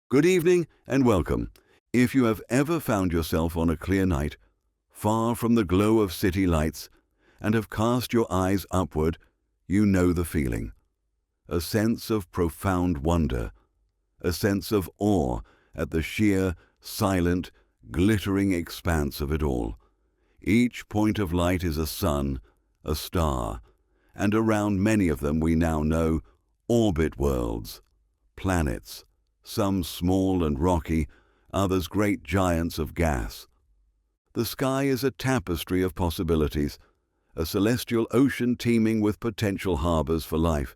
Good evening and welcome. If you have ever found yourself on a clear night, far from the glow of city lights, and have cast your eyes upward, you know the feeling. A sense of profound wonder, a sense of awe at the sheer, silent, glittering expanse of it all. Each point of light is a sun, a star, and around many of them we now know orbit worlds, planets, some small and rocky, others great giants of gas. The sky is a tapestry of possibilities, a celestial ocean teeming with potential harbors for life.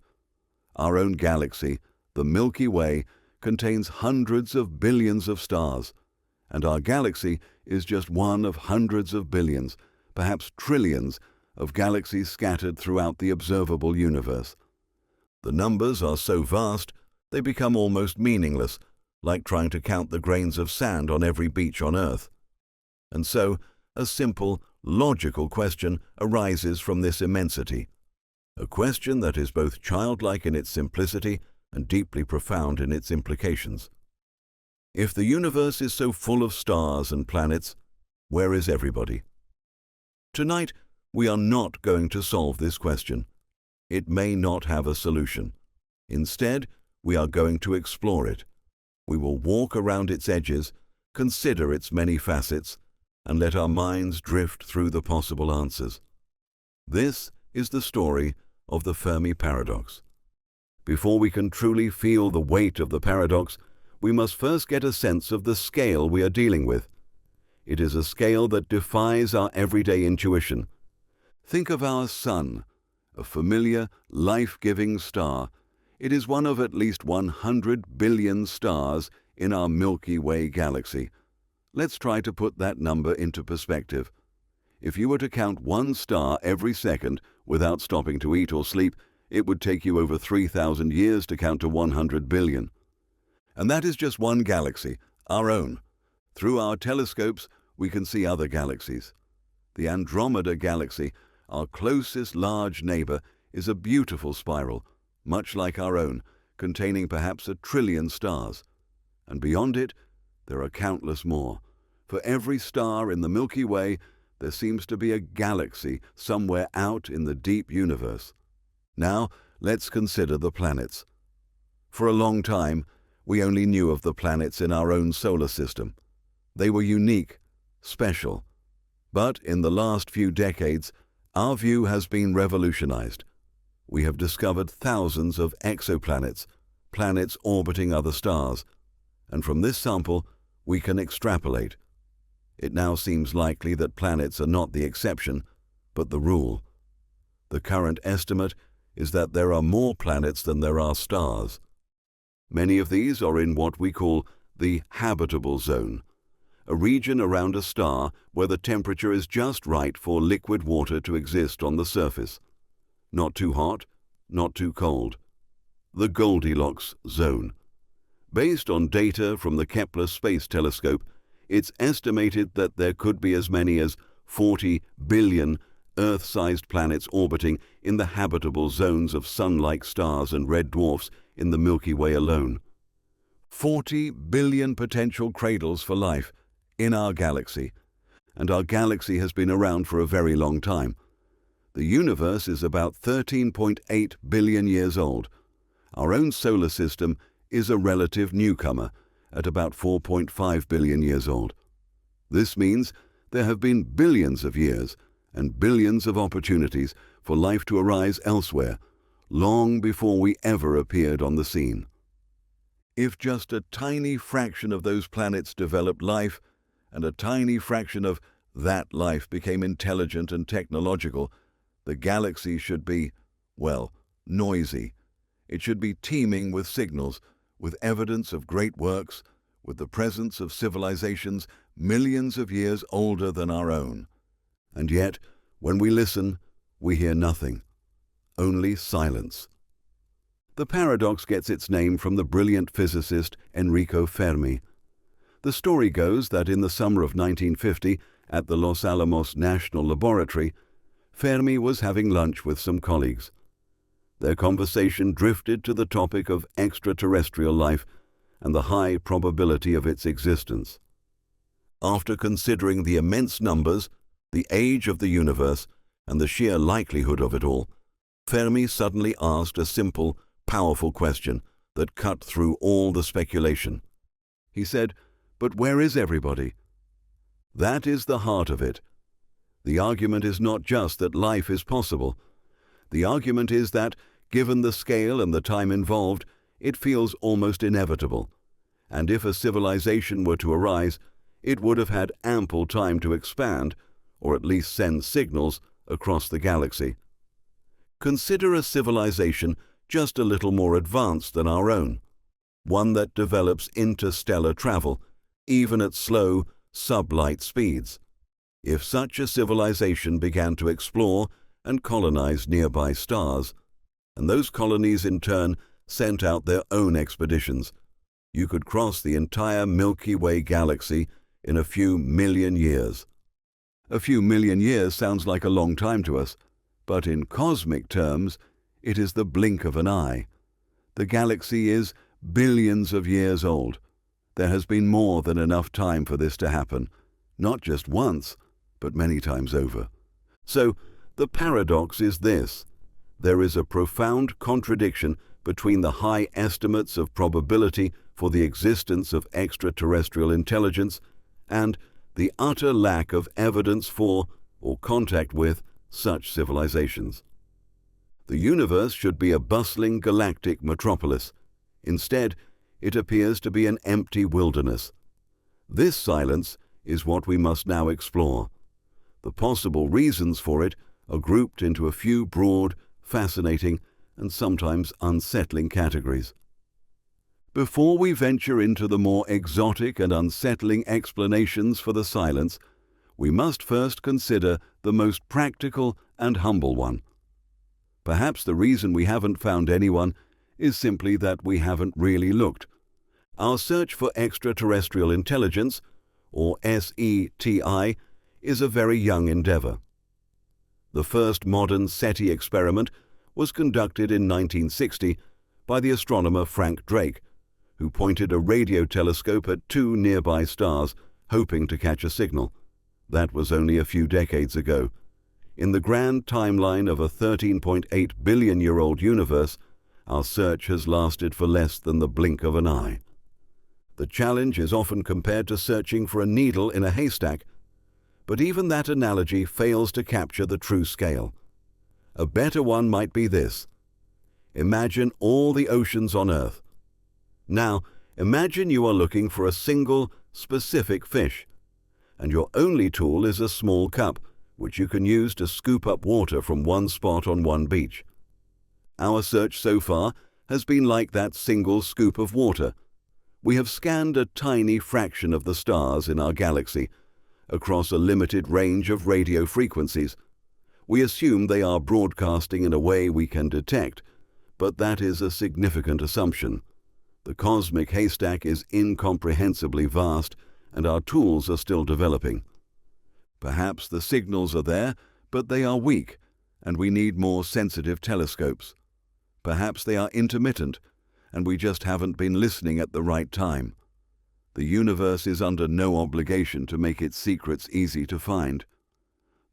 Our own galaxy, the Milky Way, contains hundreds of billions of stars, and our galaxy is just one of hundreds of billions, perhaps trillions, of galaxies scattered throughout the observable universe. The numbers are so vast, they become almost meaningless, like trying to count the grains of sand on every beach on Earth. And so, a simple, logical question arises from this immensity. A question that is both childlike in its simplicity and deeply profound in its implications. If the universe is so full of stars and planets, where is everybody? Tonight, we are not going to solve this question. It may not have a solution. Instead, we are going to explore it. We will walk around its edges, consider its many facets, and let our minds drift through the possible answers. This is the story of the Fermi Paradox. Before we can truly feel the weight of the paradox, we must first get a sense of the scale we are dealing with. It is a scale that defies our everyday intuition. Think of our sun, a familiar, life-giving star. It is one of at least 100 billion stars in our Milky Way galaxy. Let's try to put that number into perspective. If you were to count one star every second without stopping to eat or sleep, it would take you over 3,000 years to count to 100 billion. And that is just one galaxy, our own. Through our telescopes, we can see other galaxies. The Andromeda galaxy, our closest large neighbor, is a beautiful spiral, much like our own, containing perhaps 1 trillion stars. And beyond it, there are countless more. For every star in the Milky Way, there seems to be a galaxy somewhere out in the deep universe. Now, let's consider the planets. For a long time, we only knew of the planets in our own solar system. They were unique, special. But in the last few decades, our view has been revolutionized. We have discovered thousands of exoplanets, planets orbiting other stars, and from this sample, we can extrapolate. It now seems likely that planets are not the exception, but the rule. The current estimate is that there are more planets than there are stars. Many of these are in what we call the habitable zone, a region around a star where the temperature is just right for liquid water to exist on the surface. Not too hot, not too cold. The Goldilocks zone. Based on data from the Kepler Space Telescope, it's estimated that there could be as many as 40 billion Earth-sized planets orbiting in the habitable zones of sun-like stars and red dwarfs in the Milky Way alone. 40 billion potential cradles for life in our galaxy, and our galaxy has been around for a very long time. The universe is about 13.8 billion years old. Our own solar system is a relative newcomer at about 4.5 billion years old. This means there have been billions of years and billions of opportunities for life to arise elsewhere, long before we ever appeared on the scene. If just a tiny fraction of those planets developed life, and a tiny fraction of that life became intelligent and technological, the galaxy should be, well, noisy. It should be teeming with signals, with evidence of great works, with the presence of civilizations millions of years older than our own. And yet, when we listen, we hear nothing, only silence. The paradox gets its name from the brilliant physicist Enrico Fermi. The story goes that in the summer of 1950, at the Los Alamos National Laboratory, Fermi was having lunch with some colleagues. Their conversation drifted to the topic of extraterrestrial life, and the high probability of its existence. After considering the immense numbers, the age of the universe, and the sheer likelihood of it all, Fermi suddenly asked a simple, powerful question that cut through all the speculation. He said, "But where is everybody?" That is the heart of it. The argument is not just that life is possible. The argument is that, given the scale and the time involved, it feels almost inevitable. And if a civilization were to arise, it would have had ample time to expand, or at least send signals, across the galaxy. Consider a civilization just a little more advanced than our own, one that develops interstellar travel, even at slow, sublight speeds. If such a civilization began to explore and colonize nearby stars, and those colonies in turn sent out their own expeditions, you could cross the entire Milky Way galaxy in a few million years. A few million years sounds like a long time to us, but in cosmic terms, it is the blink of an eye. The galaxy is billions of years old. There has been more than enough time for this to happen, not just once, but many times over. So, the paradox is this: there is a profound contradiction between the high estimates of probability for the existence of extraterrestrial intelligence and the utter lack of evidence for or contact with such civilizations. The universe should be a bustling galactic metropolis. Instead, it appears to be an empty wilderness. This silence is what we must now explore. The possible reasons for it are grouped into a few broad, fascinating, and sometimes unsettling categories. Before we venture into the more exotic and unsettling explanations for the silence, we must first consider the most practical and humble one. Perhaps the reason we haven't found anyone is simply that we haven't really looked. Our search for extraterrestrial intelligence, or SETI, is a very young endeavor. The first modern SETI experiment was conducted in 1960 by the astronomer Frank Drake, who pointed a radio telescope at two nearby stars, hoping to catch a signal. That was only a few decades ago. In the grand timeline of a 13.8 billion-year-old universe, our search has lasted for less than the blink of an eye. The challenge is often compared to searching for a needle in a haystack, but even that analogy fails to capture the true scale. A better one might be this: imagine all the oceans on Earth. Now, imagine you are looking for a single, specific fish, and your only tool is a small cup, which you can use to scoop up water from one spot on one beach. Our search so far has been like that single scoop of water. We have scanned a tiny fraction of the stars in our galaxy, across a limited range of radio frequencies. We assume they are broadcasting in a way we can detect, but that is a significant assumption. The cosmic haystack is incomprehensibly vast, and our tools are still developing. Perhaps the signals are there, but they are weak, and we need more sensitive telescopes. Perhaps they are intermittent, and we just haven't been listening at the right time. The universe is under no obligation to make its secrets easy to find.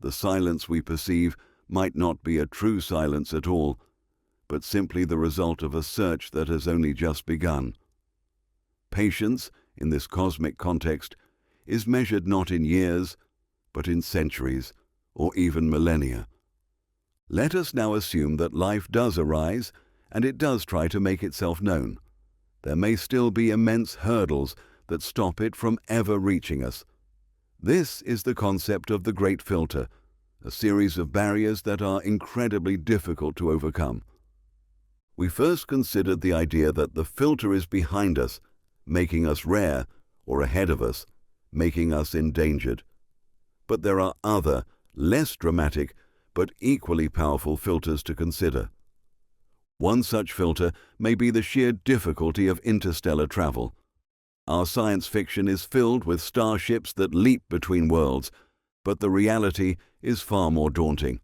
The silence we perceive might not be a true silence at all, but simply the result of a search that has only just begun. Patience, in this cosmic context, is measured not in years, but in centuries, or even millennia. Let us now assume that life does arise, and it does try to make itself known. There may still be immense hurdles that stop it from ever reaching us. This is the concept of the Great Filter, a series of barriers that are incredibly difficult to overcome. We first considered the idea that the filter is behind us, making us rare, or ahead of us, making us endangered. But there are other, less dramatic, but equally powerful filters to consider. One such filter may be the sheer difficulty of interstellar travel. Our science fiction is filled with starships that leap between worlds, but the reality is far more daunting.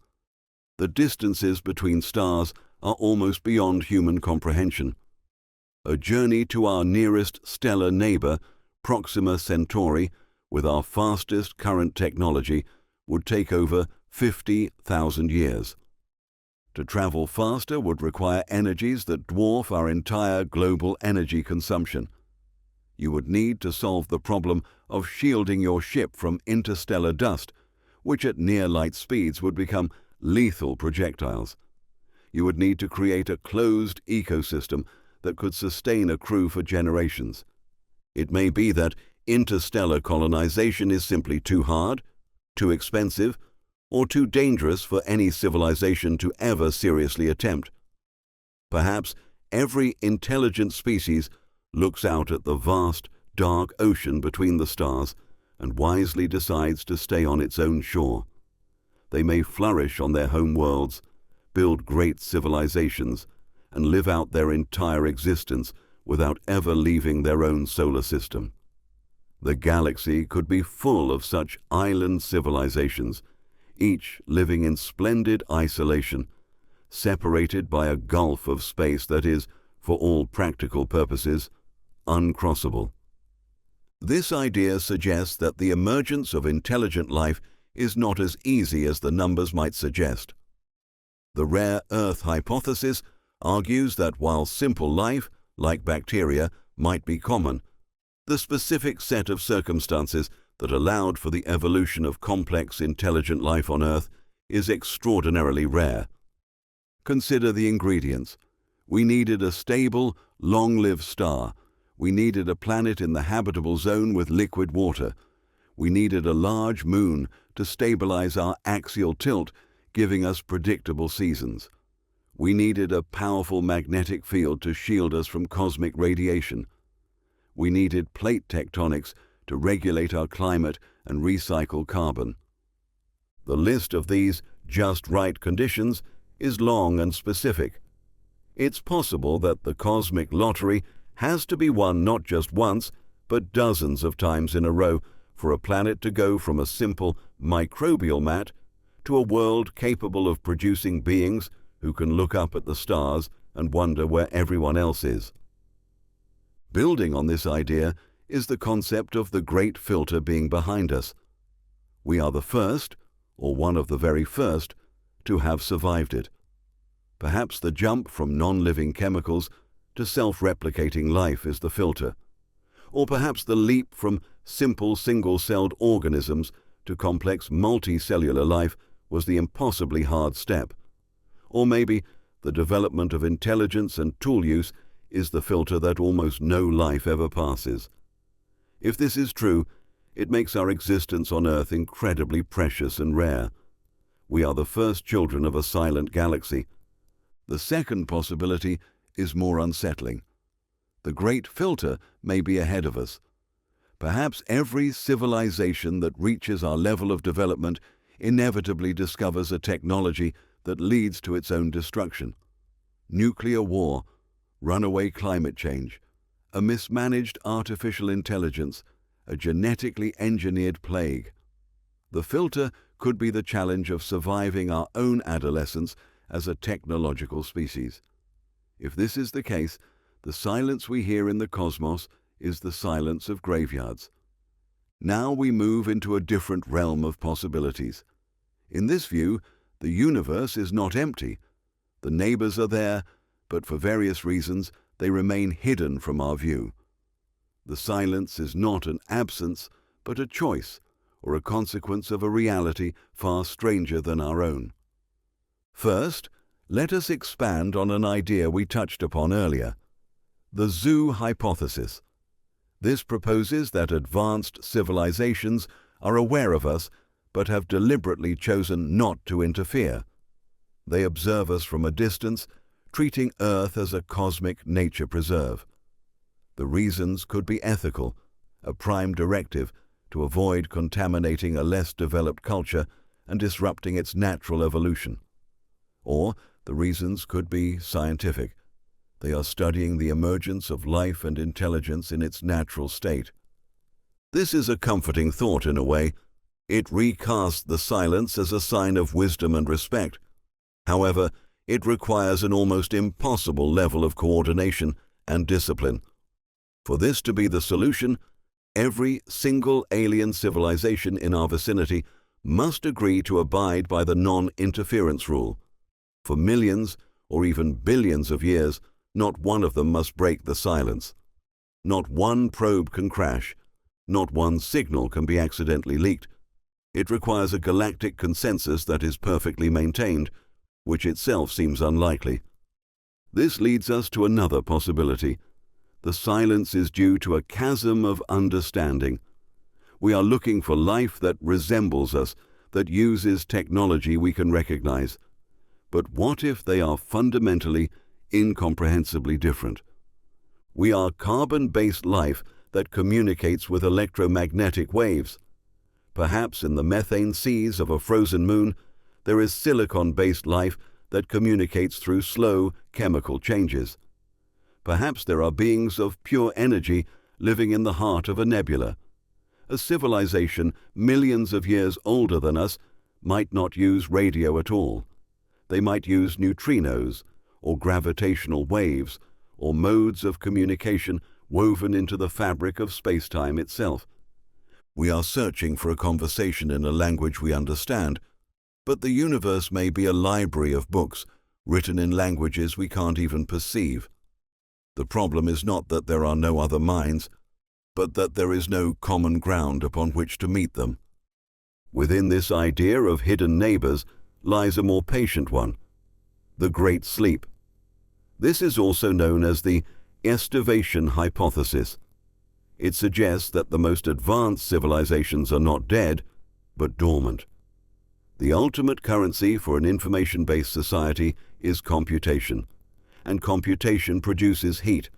The distances between stars are almost beyond human comprehension. A journey to our nearest stellar neighbor, Proxima Centauri, with our fastest current technology, would take over 50,000 years. To travel faster would require energies that dwarf our entire global energy consumption. You would need to solve the problem of shielding your ship from interstellar dust, which at near light speeds would become lethal projectiles. You would need to create a closed ecosystem that could sustain a crew for generations. It may be that interstellar colonization is simply too hard, too expensive, or too dangerous for any civilization to ever seriously attempt. Perhaps every intelligent species looks out at the vast, dark ocean between the stars and wisely decides to stay on its own shore. They may flourish on their home worlds, build great civilizations, and live out their entire existence without ever leaving their own solar system. The galaxy could be full of such island civilizations, each living in splendid isolation, separated by a gulf of space that is, for all practical purposes, uncrossable. This idea suggests that the emergence of intelligent life is not as easy as the numbers might suggest. The rare Earth hypothesis argues that while simple life, like bacteria, might be common, the specific set of circumstances that allowed for the evolution of complex intelligent life on Earth is extraordinarily rare. Consider the ingredients. We needed a stable, long-lived star. We needed a planet in the habitable zone with liquid water. We needed a large moon to stabilize our axial tilt, giving us predictable seasons. We needed a powerful magnetic field to shield us from cosmic radiation. We needed plate tectonics to regulate our climate and recycle carbon. The list of these just right conditions is long and specific. It's possible that the cosmic lottery has to be won not just once, but dozens of times in a row for a planet to go from a simple microbial mat to a world capable of producing beings who can look up at the stars and wonder where everyone else is. Building on this idea is the concept of the great filter being behind us. We are the first, or one of the very first, to have survived it. Perhaps the jump from non-living chemicals to self-replicating life is the filter, or perhaps the leap from simple single-celled organisms to complex multicellular life was the impossibly hard step, or maybe the development of intelligence and tool use is the filter that almost no life ever passes. If this is true, it makes our existence on Earth incredibly precious and rare. We are the first children of a silent galaxy. The second possibility is more unsettling. The great filter may be ahead of us. Perhaps every civilization that reaches our level of development inevitably discovers a technology that leads to its own destruction. Nuclear war, runaway climate change, a mismanaged artificial intelligence, a genetically engineered plague. The filter could be the challenge of surviving our own adolescence as a technological species. If this is the case, the silence we hear in the cosmos is the silence of graveyards. Now we move into a different realm of possibilities. In this view, the universe is not empty. The neighbors are there, but for various reasons they remain hidden from our view. The silence is not an absence, but a choice, or a consequence of a reality far stranger than our own. First, let us expand on an idea we touched upon earlier, the zoo hypothesis. This proposes that advanced civilizations are aware of us, but have deliberately chosen not to interfere. They observe us from a distance, treating Earth as a cosmic nature preserve. The reasons could be ethical, a prime directive to avoid contaminating a less developed culture and disrupting its natural evolution. Or the reasons could be scientific. They are studying the emergence of life and intelligence in its natural state. This is a comforting thought in a way. It recasts the silence as a sign of wisdom and respect. However, it requires an almost impossible level of coordination and discipline. For this to be the solution, every single alien civilization in our vicinity must agree to abide by the non-interference rule. For millions or even billions of years, not one of them must break the silence. Not one probe can crash. Not one signal can be accidentally leaked. It requires a galactic consensus that is perfectly maintained, which itself seems unlikely. This leads us to another possibility. The silence is due to a chasm of understanding. We are looking for life that resembles us, that uses technology we can recognize. But what if they are fundamentally, incomprehensibly different? We are carbon-based life that communicates with electromagnetic waves. Perhaps in the methane seas of a frozen moon, there is silicon-based life that communicates through slow chemical changes. Perhaps there are beings of pure energy living in the heart of a nebula. A civilization millions of years older than us might not use radio at all. They might use neutrinos, or gravitational waves, or modes of communication woven into the fabric of space-time itself. We are searching for a conversation in a language we understand, but the universe may be a library of books written in languages we can't even perceive. The problem is not that there are no other minds, but that there is no common ground upon which to meet them. Within this idea of hidden neighbors lies a more patient one, the Great Sleep. This is also known as the estivation hypothesis. It suggests that the most advanced civilizations are not dead, but dormant. The ultimate currency for an information-based society is computation, and computation produces heat.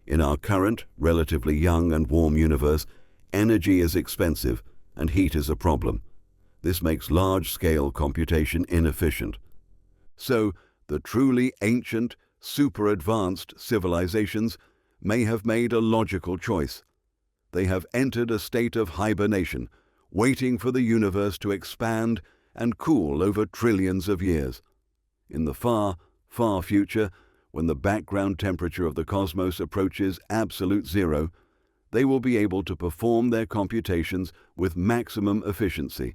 In our current, relatively young and warm universe, energy is expensive and heat is a problem. This makes large-scale computation inefficient. So, the truly ancient, super-advanced civilizations may have made a logical choice. They have entered a state of hibernation, waiting for the universe to expand and cool over trillions of years. In the far, far future, when the background temperature of the cosmos approaches absolute zero, they will be able to perform their computations with maximum efficiency.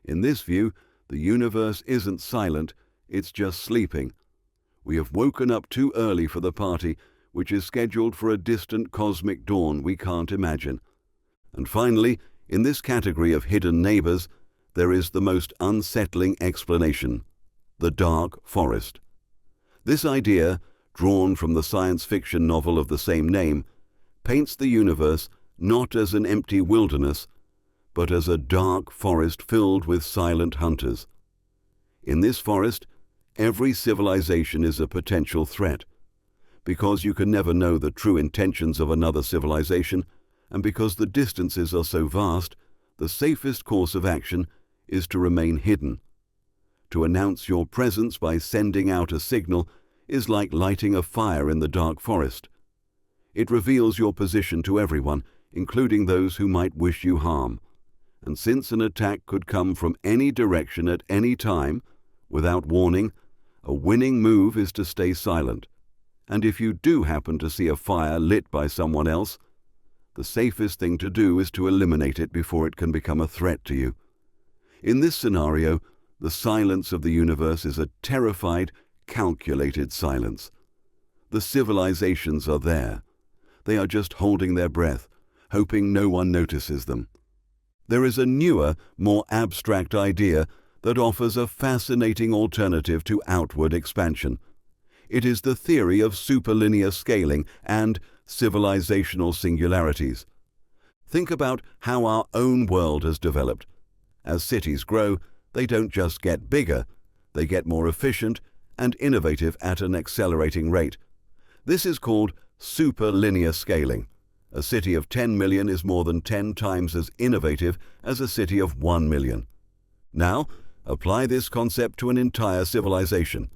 In this view, the universe isn't silent, it's just sleeping. We have woken up too early for the party, which is scheduled for a distant cosmic dawn we can't imagine. And finally, in this category of hidden neighbors, there is the most unsettling explanation: the dark forest. This idea, drawn from the science fiction novel of the same name, paints the universe not as an empty wilderness, but as a dark forest filled with silent hunters. In this forest, every civilization is a potential threat. Because you can never know the true intentions of another civilization, and because the distances are so vast, the safest course of action is to remain hidden. To announce your presence by sending out a signal is like lighting a fire in the dark forest. It reveals your position to everyone, including those who might wish you harm. And since an attack could come from any direction at any time, without warning, a winning move is to stay silent. And if you do happen to see a fire lit by someone else, the safest thing to do is to eliminate it before it can become a threat to you. In this scenario, the silence of the universe is a terrified, calculated silence. The civilizations are there. They are just holding their breath, hoping no one notices them. There is a newer, more abstract idea that offers a fascinating alternative to outward expansion. It is the theory of superlinear scaling and civilizational singularities. Think about how our own world has developed. As cities grow, they don't just get bigger, they get more efficient and innovative at an accelerating rate. This is called superlinear scaling. A city of 10 million is more than 10 times as innovative as a city of 1 million. Now, apply this concept to an entire civilization.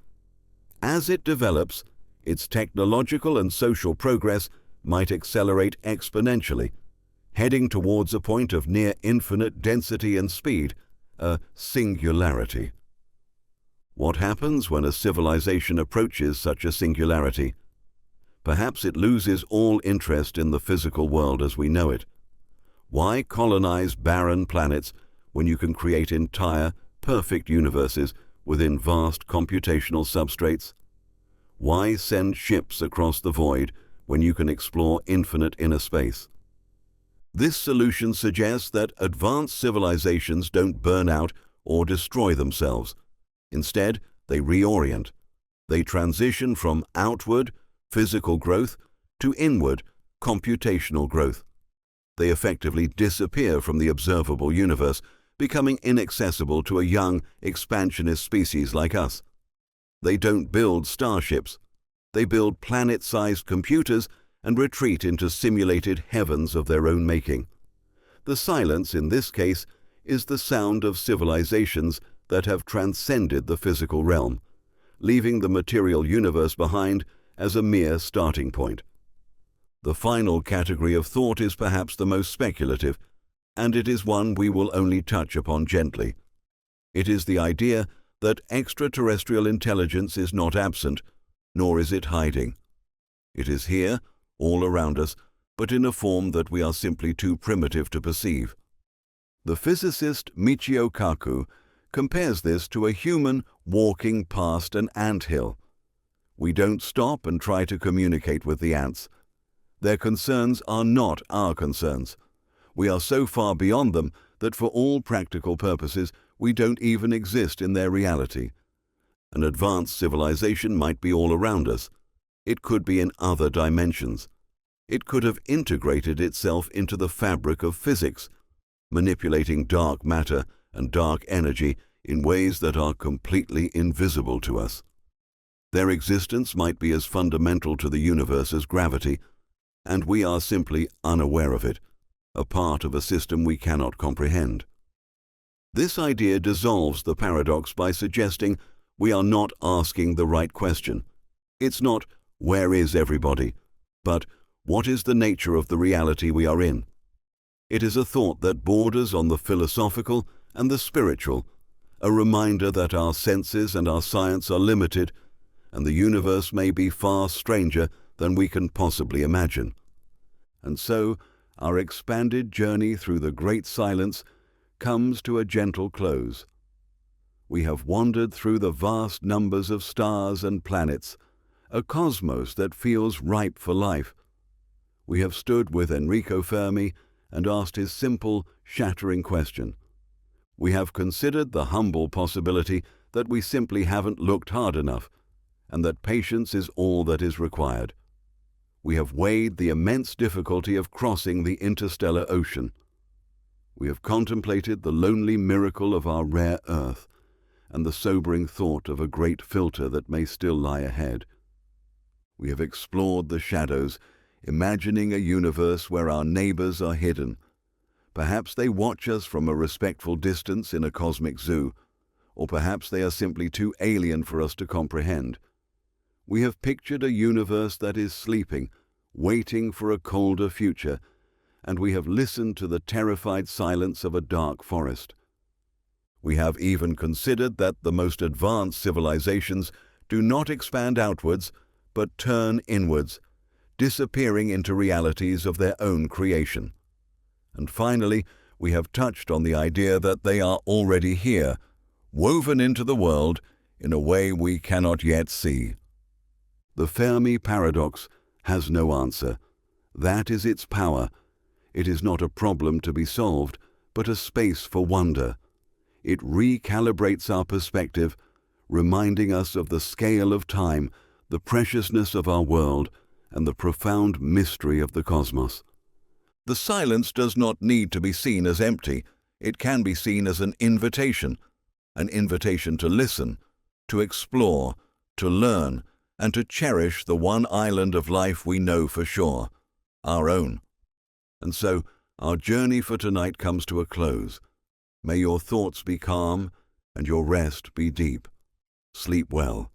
As it develops, its technological and social progress might accelerate exponentially, heading towards a point of near infinite density and speed, a singularity. What happens when a civilization approaches such a singularity? perhaps it loses all interest in the physical world as we know it. Why colonize barren planets when you can create entire, perfect universes within vast computational substrates? Why send ships across the void when you can explore infinite inner space? This solution suggests that advanced civilizations don't burn out or destroy themselves. Instead, they reorient. They transition from outward, physical growth to inward, computational growth. They effectively disappear from the observable universe, becoming inaccessible to a young, expansionist species like us. They don't build starships. They build planet-sized computers and retreat into simulated heavens of their own making. The silence, in this case, is the sound of civilizations that have transcended the physical realm, leaving the material universe behind as a mere starting point. The final category of thought is perhaps the most speculative, and it is one we will only touch upon gently. It is the idea that extraterrestrial intelligence is not absent, nor is it hiding. It is here, all around us, but in a form that we are simply too primitive to perceive. The physicist Michio Kaku compares this to a human walking past an anthill. We don't stop and try to communicate with the ants. Their concerns are not our concerns. We are so far beyond them that for all practical purposes we don't even exist in their reality. An advanced civilization might be all around us. It could be in other dimensions. It could have integrated itself into the fabric of physics, manipulating dark matter and dark energy in ways that are completely invisible to us. Their existence might be as fundamental to the universe as gravity, and we are simply unaware of it, a part of a system we cannot comprehend. This idea dissolves the paradox by suggesting we are not asking the right question. It's not, where is everybody? But, what is the nature of the reality we are in? It is a thought that borders on the philosophical and the spiritual, a reminder that our senses and our science are limited, and the universe may be far stranger than we can possibly imagine. And so, our expanded journey through the great silence comes to a gentle close. We have wandered through the vast numbers of stars and planets, a cosmos that feels ripe for life. We have stood with Enrico Fermi and asked his simple, shattering question. We have considered the humble possibility that we simply haven't looked hard enough, and that patience is all that is required. We have weighed the immense difficulty of crossing the interstellar ocean. We have contemplated the lonely miracle of our rare Earth, and the sobering thought of a great filter that may still lie ahead. We have explored the shadows, imagining a universe where our neighbors are hidden. Perhaps they watch us from a respectful distance in a cosmic zoo, or perhaps they are simply too alien for us to comprehend. We have pictured a universe that is sleeping, waiting for a colder future, and we have listened to the terrified silence of a dark forest. We have even considered that the most advanced civilizations do not expand outwards, but turn inwards, disappearing into realities of their own creation. And finally, we have touched on the idea that they are already here, woven into the world in a way we cannot yet see. The Fermi Paradox has no answer. That is its power. It is not a problem to be solved, but a space for wonder. It recalibrates our perspective, reminding us of the scale of time, the preciousness of our world, and the profound mystery of the cosmos. The silence does not need to be seen as empty. It can be seen as an invitation to listen, to explore, to learn, and to cherish the one island of life we know for sure, our own. And so, our journey for tonight comes to a close. May your thoughts be calm and your rest be deep. Sleep well.